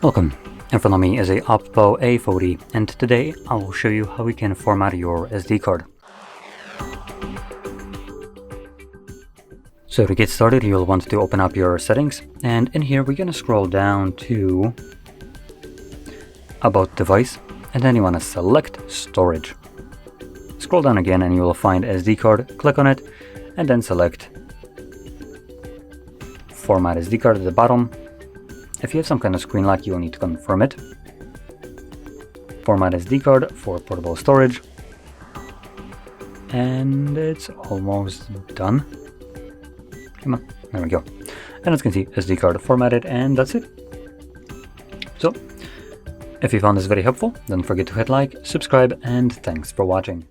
Welcome. In front of me is a OPPO A40, and today I will show you how we can format your SD card. So to get started, you'll want to open up your settings, and in here we're going to scroll down to About Device, and then you want to select Storage. Scroll down again and you will find SD card, click on it, and then select Format SD card at the bottom. If you have some kind of screen lock, you will need to confirm it. Format SD card for portable storage. And it's almost done. Come on, there we go. And as you can see, SD card formatted, and that's it. So, if you found this very helpful, don't forget to hit like, subscribe, and thanks for watching.